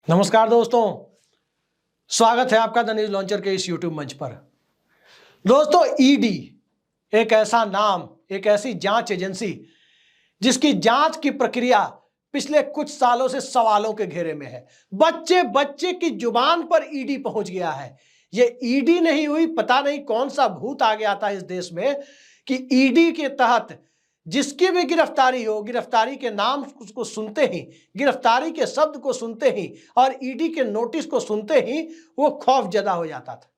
नमस्कार दोस्तों, स्वागत है आपका द न्यूज लॉन्चर के इस यूट्यूब मंच पर। दोस्तों, ईडी एक ऐसा नाम, एक ऐसी जांच एजेंसी जिसकी जांच की प्रक्रिया पिछले कुछ सालों से सवालों के घेरे में है। बच्चे बच्चे की जुबान पर ईडी पहुंच गया है। ये ईडी नहीं हुई, पता नहीं कौन सा भूत आ गया था इस देश में कि ईडी के तहत जिसकी भी गिरफ्तारी हो, गिरफ्तारी के नाम को सुनते ही, गिरफ्तारी के शब्द को सुनते ही और ईडी के नोटिस को सुनते ही वो खौफजदा हो जाता था।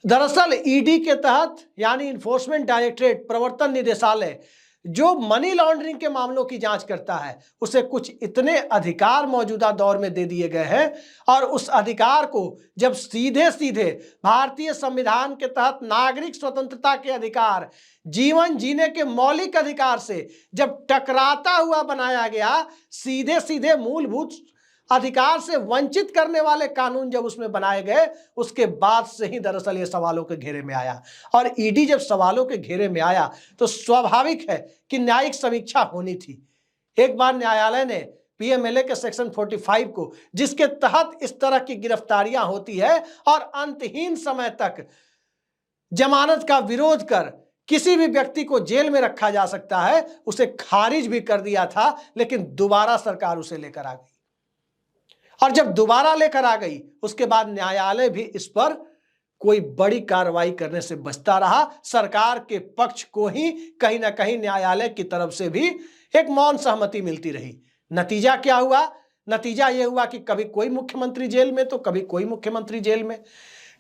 दरअसल ईडी के तहत यानी इन्फोर्समेंट डायरेक्टरेट, प्रवर्तन निदेशालय, जो मनी लॉन्ड्रिंग के मामलों की जांच करता है, उसे कुछ इतने अधिकार मौजूदा दौर में दे दिए गए हैं और उस अधिकार को जब सीधे सीधे भारतीय संविधान के तहत नागरिक स्वतंत्रता के अधिकार, जीवन जीने के मौलिक अधिकार से जब टकराता हुआ बनाया गया, सीधे सीधे मूलभूत अधिकार से वंचित करने वाले कानून जब उसमें बनाए गए, उसके बाद से ही दरअसल ये सवालों के घेरे में आया। और ईडी जब सवालों के घेरे में आया तो स्वाभाविक है कि न्यायिक समीक्षा होनी थी। एक बार न्यायालय ने पीएमएलए के सेक्शन 45 को, जिसके तहत इस तरह की गिरफ्तारियां होती है और अंतहीन समय तक जमानत का विरोध कर किसी भी व्यक्ति को जेल में रखा जा सकता है, उसे खारिज भी कर दिया था। लेकिन दोबारा सरकार उसे लेकर आ गई और जब दोबारा लेकर आ गई, उसके बाद न्यायालय भी इस पर कोई बड़ी कार्रवाई करने से बचता रहा। सरकार के पक्ष को ही कहीं ना कहीं न्यायालय की तरफ से भी एक मौन सहमति मिलती रही। नतीजा क्या हुआ? नतीजा यह हुआ कि कभी कोई मुख्यमंत्री जेल में तो कभी कोई मुख्यमंत्री जेल में,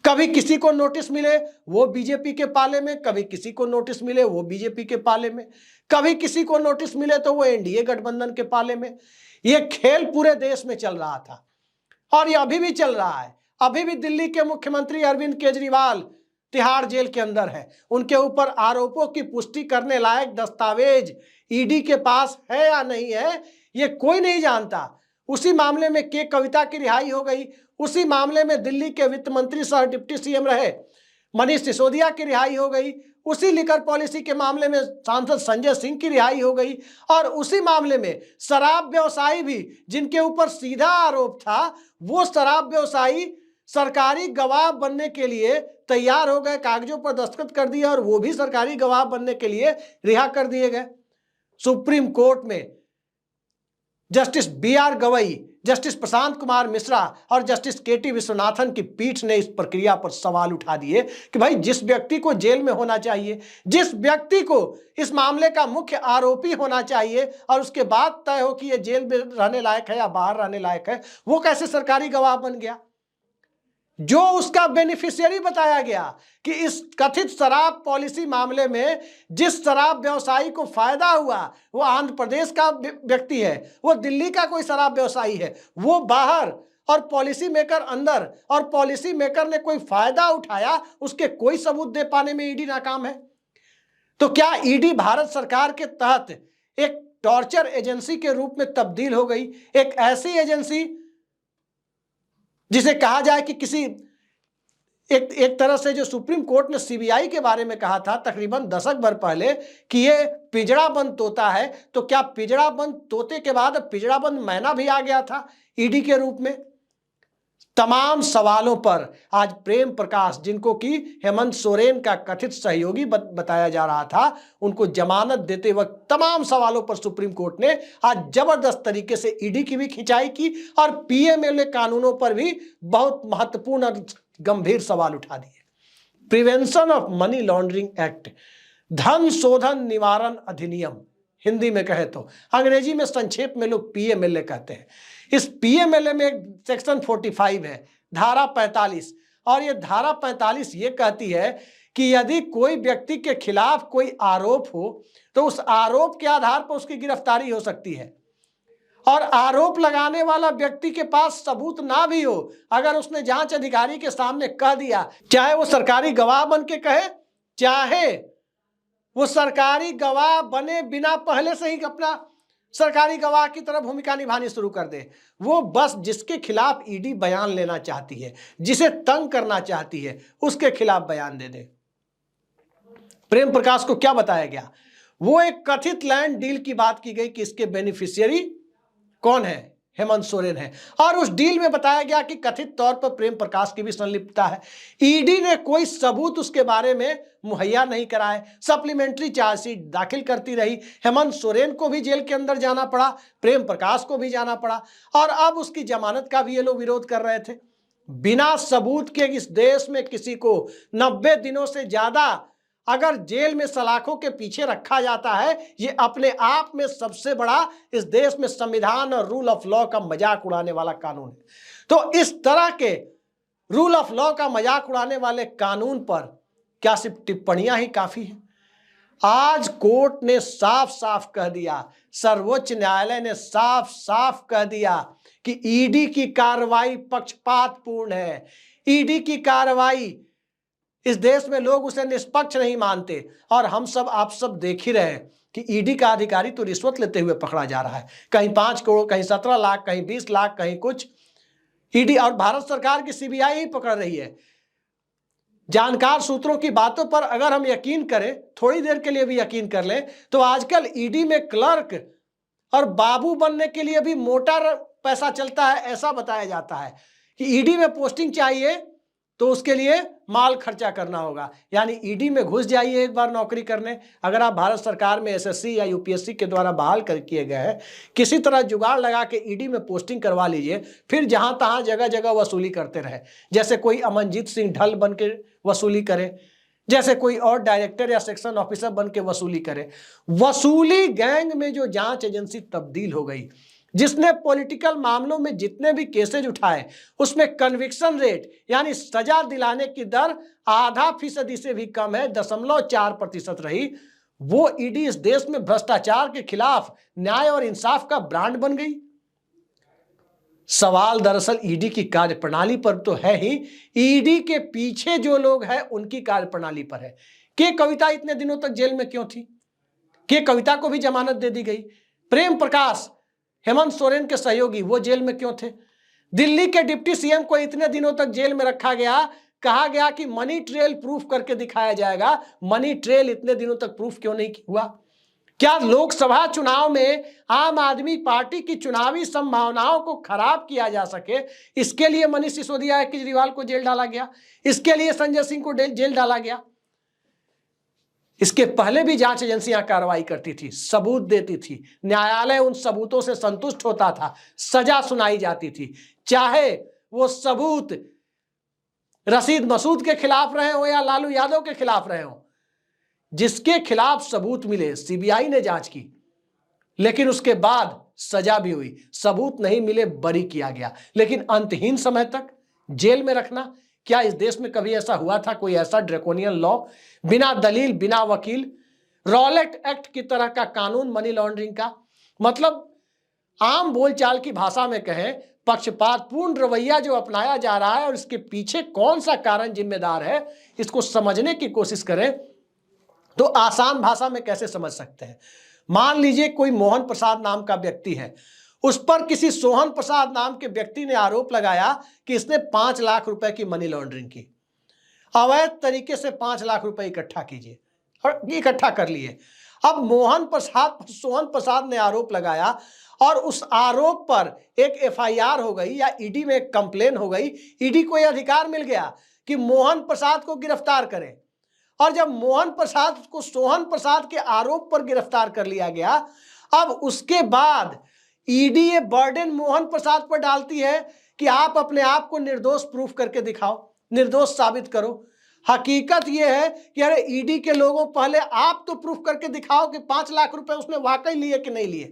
कभी किसी को नोटिस मिले वो बीजेपी के पाले में, कभी किसी को नोटिस मिले वो बीजेपी के पाले में, कभी किसी को नोटिस मिले तो वो एनडीए गठबंधन के पाले में। यह खेल पूरे देश में चल रहा था और ये अभी भी चल रहा है। अभी भी दिल्ली के मुख्यमंत्री अरविंद केजरीवाल तिहाड़ जेल के अंदर है। उनके ऊपर आरोपों की पुष्टि करने लायक दस्तावेज ईडी के पास है या नहीं है, ये कोई नहीं जानता। उसी मामले में के कविता की रिहाई हो गई, उसी मामले में दिल्ली के वित्त मंत्री सह डिप्टी सीएम रहे मनीष सिसोदिया की रिहाई हो गई, उसी लिकर पॉलिसी के मामले में सांसद संजय सिंह की रिहाई हो गई और उसी मामले में शराब व्यवसायी भी, जिनके ऊपर सीधा आरोप था, वो शराब व्यवसायी सरकारी गवाह बनने के लिए तैयार हो गए, कागजों पर दस्तखत कर दिए और वो भी सरकारी गवाह बनने के लिए रिहा कर दिए गए। सुप्रीम कोर्ट में justice B R Gavai, justice Prashant Kumar Mishra और जस्टिस केटी विश्वनाथन की पीठ ने इस प्रक्रिया पर सवाल उठा दिए कि भाई, जिस व्यक्ति को जेल में होना चाहिए, जिस व्यक्ति को इस मामले का मुख्य आरोपी होना चाहिए और उसके बाद तय हो कि ये जेल में रहने लायक है या बाहर रहने लायक है, वो कैसे सरकारी गवाह बन गया? जो उसका बेनिफिशियरी बताया गया कि इस कथित शराब पॉलिसी मामले में जिस शराब व्यवसायी को फायदा हुआ वो आंध्र प्रदेश का व्यक्ति है, वो दिल्ली का कोई शराब व्यवसायी है, वो बाहर और पॉलिसी मेकर अंदर, और पॉलिसी मेकर ने कोई फायदा उठाया, उसके कोई सबूत दे पाने में ईडी नाकाम है। तो क्या ईडी भारत सरकार के तहत एक टॉर्चर एजेंसी के रूप में तब्दील हो गई? एक ऐसी एजेंसी जिसे कहा जाए कि किसी एक तरह से जो सुप्रीम कोर्ट ने सीबीआई के बारे में कहा था तकरीबन दशक भर पहले कि ये पिंजड़ाबंद तोता है, तो क्या पिंजड़ाबंद तोते के बाद पिंजड़ाबंद मैना भी आ गया था ईडी के रूप में? तमाम सवालों पर आज प्रेम प्रकाश, जिनको कि हेमंत सोरेन का कथित सहयोगी बताया जा रहा था, उनको जमानत देते वक्त तमाम सवालों पर सुप्रीम कोर्ट ने आज जबरदस्त तरीके से ईडी की भी खिंचाई की और पीएमएलए कानूनों पर भी बहुत महत्वपूर्ण और गंभीर सवाल उठा दिए। Prevention of money laundering act, धन शोधन निवारण अधिनियम हिंदी में कहे तो, अंग्रेजी में संक्षेप में लोग पीएमएलए कहते हैं। इस पीएमएलए में एक सेक्शन 45 है, धारा 45, और ये धारा 45 ये कहती है कि यदि कोई व्यक्ति के खिलाफ कोई आरोप हो तो उस आरोप के आधार पर उसकी गिरफ्तारी हो सकती है। और आरोप लगाने वाला व्यक्ति के पास सबूत ना भी हो, अगर उसने जांच अधिकारी के सामने कह दिया, चाहे वो सरकारी गवाह बन के कहे, चाहे वो सरकारी गवाह बने बिना पहले से ही अपना सरकारी गवाह की तरह भूमिका निभानी शुरू कर दे, वो बस जिसके खिलाफ ईडी बयान लेना चाहती है, जिसे तंग करना चाहती है, उसके खिलाफ बयान दे दे। प्रेम प्रकाश को क्या बताया गया? वो एक कथित लैंड डील की बात की गई कि इसके बेनिफिशियरी कौन है, हेमंत सोरेन है। और उस डील में बताया गया कि कथित तौर पर प्रेम प्रकाश की भी संलिप्तता है। ईडी ने कोई सबूत उसके बारे में मुहैया नहीं कराए, सप्लीमेंट्री चार्जशीट दाखिल करती रही। हेमंत सोरेन को भी जेल के अंदर जाना पड़ा, प्रेम प्रकाश को भी जाना पड़ा, और अब उसकी जमानत का भी ये लोग विरोध कर रहे थे। बिना सबूत के इस देश में किसी को 90 दिनों से ज्यादा अगर जेल में सलाखों के पीछे रखा जाता है, ये अपने आप में सबसे बड़ा इस देश में संविधान और रूल ऑफ लॉ का मजाक उड़ाने वाला कानून है। तो इस तरह के रूल ऑफ लॉ का मजाक उड़ाने वाले कानून पर क्या सिर्फ टिप्पणियां ही काफी हैं? आज कोर्ट ने साफ साफ कह दिया, सर्वोच्च न्यायालय ने साफ साफ कह दिया कि ईडी की कार्रवाई पक्षपातपूर्ण है। ईडी की कार्रवाई, इस देश में लोग उसे निष्पक्ष नहीं मानते, और हम सब आप सब देख ही रहे हैं कि ईडी का अधिकारी तो रिश्वत लेते हुए पकड़ा जा रहा है, कहीं 5 करोड़, कहीं 17 लाख, कहीं 20 लाख, कहीं कुछ। ईडी और भारत सरकार की सीबीआई ही पकड़ रही है। जानकार सूत्रों की बातों पर अगर हम यकीन करें, थोड़ी देर के लिए भी यकीन कर लें, तो आजकल ईडी में क्लर्क और बाबू बनने के लिए भी मोटा पैसा चलता है, ऐसा बताया जाता है कि ईडी में पोस्टिंग चाहिए तो उसके लिए माल खर्चा करना होगा। यानी ईडी में घुस जाइए एक बार नौकरी करने, अगर आप भारत सरकार में एसएससी या यूपीएससी के द्वारा बहाल कर किए गए हैं, किसी तरह जुगाड़ लगा के ईडी में पोस्टिंग करवा लीजिए, फिर जहां तहां जगह जगह वसूली करते रहे। जैसे कोई अमनजीत सिंह ढल बन के वसूली करे, जैसे कोई और डायरेक्टर या सेक्शन ऑफिसर बन के वसूली करे। वसूली गैंग में जो जांच एजेंसी तब्दील हो गई, जिसने पॉलिटिकल मामलों में जितने भी केसेज उठाए, उसमें कन्विक्शन रेट यानी सजा दिलाने की दर 0.5% से भी कम है, 0.4% रही। वो ईडी इस देश में भ्रष्टाचार के खिलाफ न्याय और इंसाफ का ब्रांड बन गई। सवाल दरअसल ईडी की कार्यप्रणाली पर तो है ही, ईडी के पीछे जो लोग हैं उनकी कार्यप्रणाली पर है। के कविता इतने दिनों तक जेल में क्यों थी? के कविता को भी जमानत दे दी गई। प्रेम प्रकाश, हेमंत सोरेन के सहयोगी, वो जेल में क्यों थे? दिल्ली के डिप्टी सीएम को इतने दिनों तक जेल में रखा गया, कहा गया कि मनी ट्रेल प्रूफ करके दिखाया जाएगा। मनी ट्रेल इतने दिनों तक प्रूफ क्यों नहीं हुआ? क्या लोकसभा चुनाव में आम आदमी पार्टी की चुनावी संभावनाओं को खराब किया जा सके, इसके लिए मनीष सिसोदिया केजरीवाल को जेल डाला गया, इसके लिए संजय सिंह को जेल डाला गया। इसके पहले भी जांच एजेंसियां कार्रवाई करती थी, सबूत देती थी, न्यायालय उन सबूतों से संतुष्ट होता था, सजा सुनाई जाती थी, चाहे वो सबूत रशीद मसूद के खिलाफ रहे हो या लालू यादव के खिलाफ रहे हो। जिसके खिलाफ सबूत मिले, सीबीआई ने जांच की, लेकिन उसके बाद सजा भी हुई, सबूत नहीं मिले बरी किया गया, लेकिन अंतहीन समय तक जेल में रखना, क्या इस देश में कभी ऐसा हुआ था? कोई ऐसा ड्रैकोनियन लॉ, बिना दलील, बिना वकील, रॉलेट एक्ट की तरह का कानून मनी लॉन्ड्रिंग का? मतलब आम बोलचाल की भाषा में कहें, पक्षपातपूर्ण रवैया जो अपनाया जा रहा है और इसके पीछे कौन सा कारण जिम्मेदार है, इसको समझने की कोशिश करें तो आसान भाषा में कैसे समझ सकते हैं। मान लीजिए कोई मोहन प्रसाद नाम का व्यक्ति है, उस पर किसी सोहन प्रसाद नाम के व्यक्ति ने आरोप लगाया कि इसने 5 लाख रुपए की मनी लॉन्ड्रिंग की, अवैध तरीके से 5 लाख रुपए इकट्ठा कीजिए, और इकट्ठा कर लिए। अब सोहन प्रसाद ने आरोप लगाया और उस आरोप पर एक एफआईआर हो गई या ईडी में एक कंप्लेन हो गई। ईडी को यह अधिकार मिल गया कि मोहन प्रसाद को गिरफ्तार करें, और जब मोहन प्रसाद को सोहन प्रसाद के आरोप पर गिरफ्तार कर लिया गया, अब उसके बाद ईडी ये बर्डन मोहन प्रसाद पर डालती है कि आप अपने आप को निर्दोष प्रूफ करके दिखाओ, निर्दोष साबित करो। हकीकत यह है कि अरे ईडी के लोगों, पहले आप तो प्रूफ करके दिखाओ कि 5 लाख रुपए उसने वाकई लिए कि नहीं लिए।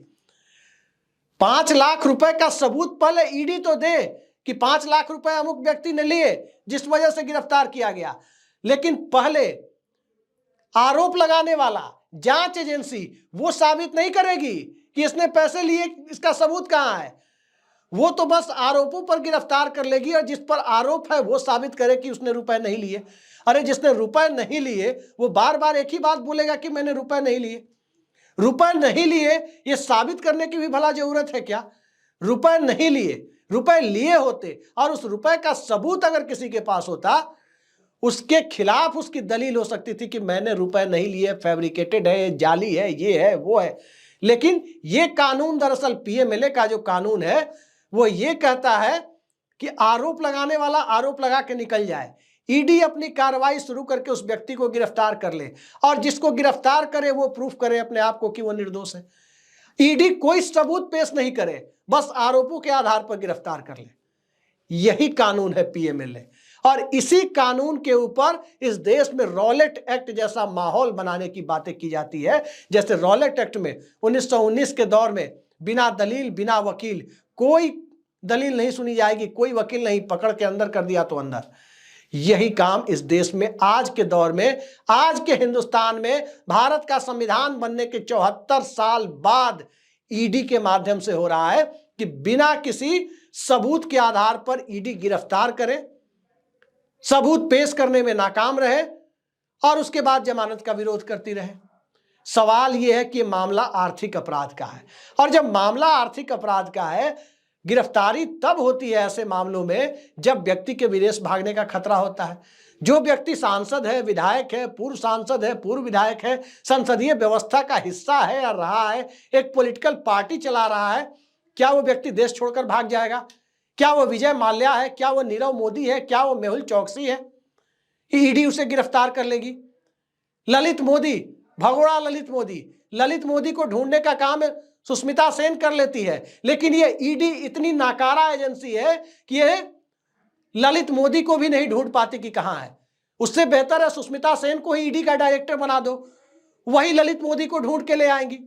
5 लाख रुपए का सबूत पहले ईडी तो दे कि 5 लाख रुपए अमुक व्यक्ति ने लिए जिस वजह से गिरफ्तार किया गया, लेकिन पहले आरोप लगाने वाला जांच एजेंसी वो साबित नहीं करेगी कि इसने पैसे लिए, इसका सबूत कहां है। वो तो बस आरोपों पर गिरफ्तार कर लेगी, और जिस पर आरोप है वो साबित करे कि उसने रुपए नहीं लिए। अरे जिसने रुपए नहीं लिए वो बार बार एक ही बात बोलेगा कि मैंने रुपए नहीं लिए। रुपए नहीं लिए ये साबित करने की भी भला जरूरत है क्या? रुपए नहीं लिए, रुपए लिए होते और उस रुपए का सबूत अगर किसी के पास होता, उसके खिलाफ उसकी दलील हो सकती थी कि मैंने रुपए नहीं लिए, फैब्रिकेटेड है, जाली है, ये है, वो है। लेकिन ये कानून दरअसल पीएमएलए का जो कानून है, वो ये कहता है कि आरोप लगाने वाला आरोप लगा के निकल जाए, ईडी अपनी कार्रवाई शुरू करके उस व्यक्ति को गिरफ्तार कर ले और जिसको गिरफ्तार करे वो प्रूफ करे अपने आप को कि वो निर्दोष है। ईडी कोई सबूत पेश नहीं करे, बस आरोपों के आधार पर गिरफ्तार कर ले। यही कानून है पीएमएलए, और इसी कानून के ऊपर इस देश में रॉलेट एक्ट जैसा माहौल बनाने की बातें की जाती है। जैसे रॉलेट एक्ट में 1919 के दौर में बिना दलील बिना वकील, कोई दलील नहीं सुनी जाएगी, कोई वकील नहीं, पकड़ के अंदर कर दिया तो अंदर। यही काम इस देश में आज के दौर में, आज के हिंदुस्तान में, भारत का संविधान बनने के 74 साल बाद ईडी के माध्यम से हो रहा है कि बिना किसी सबूत के आधार पर ईडी गिरफ्तार करे, सबूत पेश करने में नाकाम रहे और उसके बाद जमानत का विरोध करती रहे। सवाल यह है कि मामला आर्थिक अपराध का है, और जब मामला आर्थिक अपराध का है, गिरफ्तारी तब होती है ऐसे मामलों में जब व्यक्ति के विदेश भागने का खतरा होता है। जो व्यक्ति सांसद है, विधायक है, पूर्व सांसद है, पूर्व विधायक है, संसदीय व्यवस्था का हिस्सा है या रहा है, एक पॉलिटिकल पार्टी चला रहा है, क्या वो व्यक्ति देश छोड़कर भाग जाएगा? क्या वो विजय माल्या है? क्या वो नीरव मोदी है? क्या वो मेहुल चौकसी है? ईडी उसे गिरफ्तार कर लेगी। ललित मोदी, भगोड़ा ललित मोदी को ढूंढने का काम सुष्मिता सेन कर लेती है, लेकिन ये ईडी इतनी नाकारा एजेंसी है कि ये ललित मोदी को भी नहीं ढूंढ पाती कि कहां है। उससे बेहतर है सुष्मिता सेन को ही ईडी का डायरेक्टर बना दो, वही ललित मोदी को ढूंढ के ले आएंगी।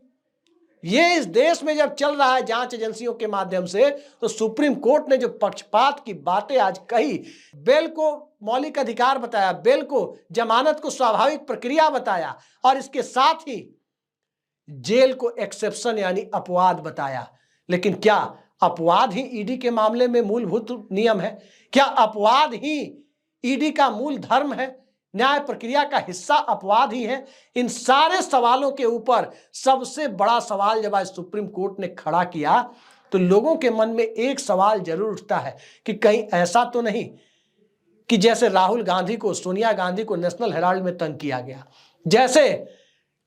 ये इस देश में जब चल रहा है जांच एजेंसियों के माध्यम से, तो सुप्रीम कोर्ट ने जो पक्षपात की बातें आज कही, बेल को मौलिक अधिकार बताया, बेल को, जमानत को स्वाभाविक प्रक्रिया बताया, और इसके साथ ही जेल को एक्सेप्शन यानी अपवाद बताया। लेकिन क्या अपवाद ही ईडी के मामले में मूलभूत नियम है? क्या अपवाद ही ईडी का मूल धर्म है? न्याय प्रक्रिया का हिस्सा अपवाद ही है? इन सारे सवालों के ऊपर सबसे बड़ा सवाल जब आज सुप्रीम कोर्ट ने खड़ा किया, तो लोगों के मन में एक सवाल जरूर उठता है कि कहीं ऐसा तो नहीं कि जैसे राहुल गांधी को, सोनिया गांधी को नेशनल हेराल्ड में तंग किया गया, जैसे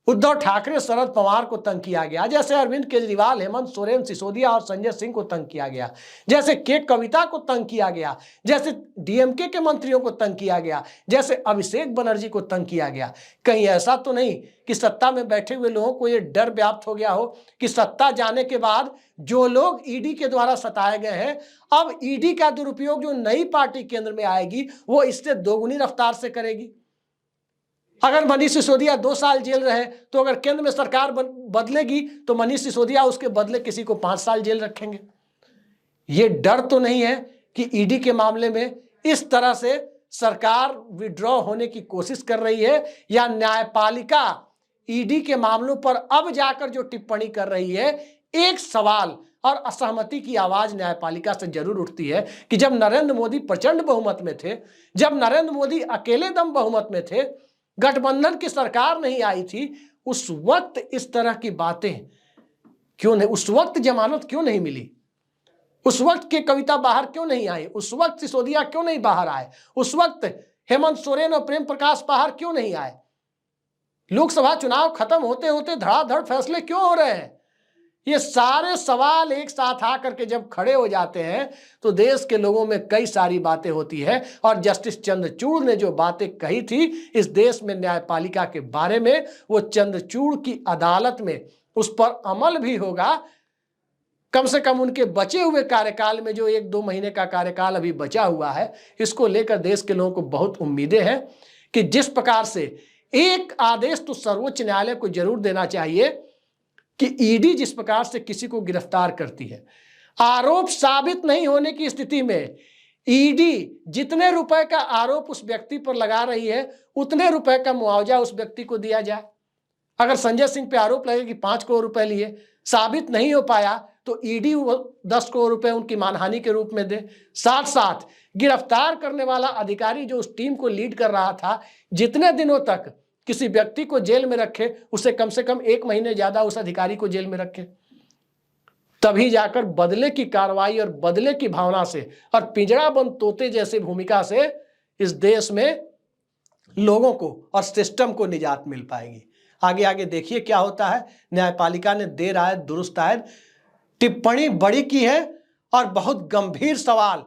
उद्धव ठाकरे, शरद पवार को तंग किया गया, जैसे अरविंद केजरीवाल, हेमंत सोरेन, सिसोदिया और संजय सिंह को तंग किया गया, जैसे के कविता को तंग किया गया, जैसे डीएमके के मंत्रियों को तंग किया गया, जैसे अभिषेक बनर्जी को तंग किया गया, कहीं ऐसा तो नहीं कि सत्ता में बैठे हुए लोगों को यह डर व्याप्त हो गया हो कि सत्ता जाने के बाद जो लोग ईडी के द्वारा सताए गए हैं, अब ईडी का दुरुपयोग जो नई पार्टी केंद्र में आएगी वो इससे दोगुनी रफ्तार से करेगी। अगर मनीष सिसोदिया 2 साल जेल रहे, तो अगर केंद्र में सरकार बदलेगी तो मनीष सिसोदिया उसके बदले किसी को 5 साल जेल रखेंगे। ये डर तो नहीं है कि ईडी के मामले में इस तरह से सरकार विड्रॉ होने की कोशिश कर रही है, या न्यायपालिका ईडी के मामलों पर अब जाकर जो टिप्पणी कर रही है? एक सवाल और असहमति की आवाज न्यायपालिका से जरूर उठती है कि जब नरेंद्र मोदी प्रचंड बहुमत में थे, जब नरेंद्र मोदी अकेले दम बहुमत में थे, गठबंधन की सरकार नहीं आई थी, उस वक्त इस तरह की बातें क्यों नहीं? उस वक्त जमानत क्यों नहीं मिली? उस वक्त के कविता बाहर क्यों नहीं आई? उस वक्त सिसोदिया क्यों नहीं बाहर आए? उस वक्त हेमंत सोरेन और प्रेम प्रकाश बाहर क्यों नहीं आए? लोकसभा चुनाव खत्म होते होते धड़ाधड़ फैसले क्यों हो रहे हैं? ये सारे सवाल एक साथ आकर के जब खड़े हो जाते हैं तो देश के लोगों में कई सारी बातें होती है। और जस्टिस चंद्रचूड़ ने जो बातें कही थी इस देश में न्यायपालिका के बारे में, वो चंद्रचूड़ की अदालत में उस पर अमल भी होगा। कम से कम उनके बचे हुए कार्यकाल में, जो 1-2 महीने का कार्यकाल अभी बचा हुआ है, इसको लेकर देश के लोगों को बहुत उम्मीदें हैं कि जिस प्रकार से एक आदेश तो सर्वोच्च न्यायालय को जरूर देना चाहिए कि ईडी जिस प्रकार से किसी को गिरफ्तार करती है, आरोप साबित नहीं होने की स्थिति में ईडी जितने रुपए का आरोप उस व्यक्ति पर लगा रही है, उतने रुपए का मुआवजा उस व्यक्ति को दिया जाए। अगर संजय सिंह पे आरोप लगे कि 5 करोड़ रुपए लिए, साबित नहीं हो पाया तो ईडी 10 करोड़ रुपए उनकी मानहानि के रूप में दे। साथ साथ गिरफ्तार करने वाला अधिकारी जो उस टीम को लीड कर रहा था, जितने दिनों तक किसी व्यक्ति को जेल में रखे, उसे कम से कम 1 महीने ज्यादा उस अधिकारी को जेल में रखे, तभी जाकर बदले की कार्रवाई और बदले की भावना से और पिंजरा बंद तोते जैसी भूमिका से इस देश में लोगों को और सिस्टम को निजात मिल पाएगी। आगे आगे देखिए क्या होता है। न्यायपालिका ने देर आए दुरुस्त आए टिप्पणी बड़ी की है और बहुत गंभीर सवाल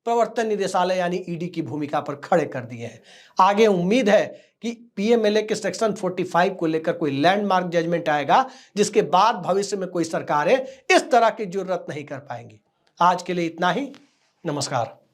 प्रवर्तन निदेशालय यानी ईडी की भूमिका पर खड़े कर दिए हैं। आगे उम्मीद है कि पीएमएलए के सेक्शन 45 को लेकर कोई लैंडमार्क जजमेंट आएगा, जिसके बाद भविष्य में कोई सरकारें इस तरह की जरूरत नहीं कर पाएंगी। आज के लिए इतना ही। नमस्कार।